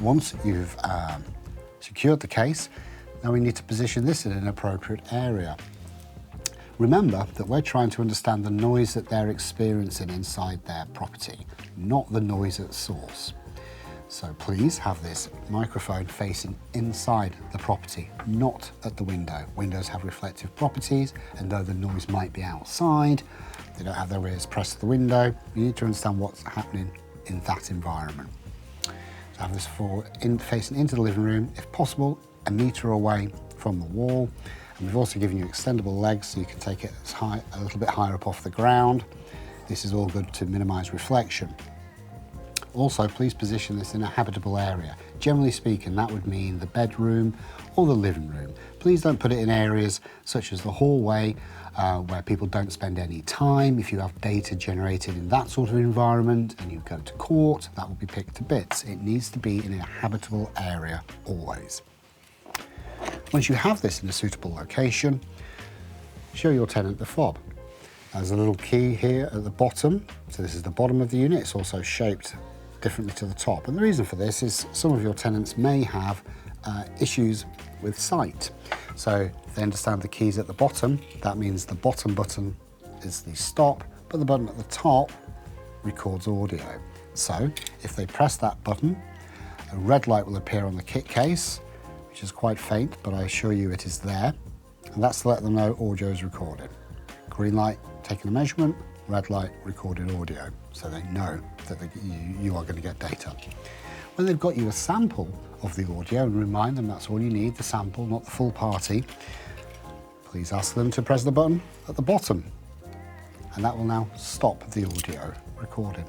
Once you've secured the case, now we need to position this in an appropriate area. Remember that we're trying to understand the noise that they're experiencing inside their property, not the noise at source. So please have this microphone facing inside the property, not at the window. Windows have reflective properties, and though the noise might be outside, they don't have their ears pressed to the window. You need to understand what's happening in that environment. So have this facing into the living room, if possible, 1 metre away from the wall. And we've also given you extendable legs so you can take it as high, a little bit higher up off the ground. This is all good to minimise reflection. Also, please position this in a habitable area. Generally speaking, that would mean the bedroom or the living room. Please don't put it in areas such as the hallway where people don't spend any time. If you have data generated in that sort of environment and you go to court, that will be picked to bits. It needs to be in a habitable area always. Once you have this in a suitable location, show your tenant the fob. There's a little key here at the bottom. So this is the bottom of the unit. It's also shaped differently to the top. And the reason for this is some of your tenants may have issues with sight. So if they understand the keys at the bottom, that means the bottom button is the stop, but the button at the top records audio. So if they press that button, a red light will appear on the kit case, which is quite faint, but I assure you it is there. And that's to let them know audio is recorded. Green light, taking a measurement, red light, recorded audio. So they know that you are going to get data. When they've got you a sample of the audio, and remind them that's all you need, the sample, not the full party, please ask them to press the button at the bottom. And that will now stop the audio recording.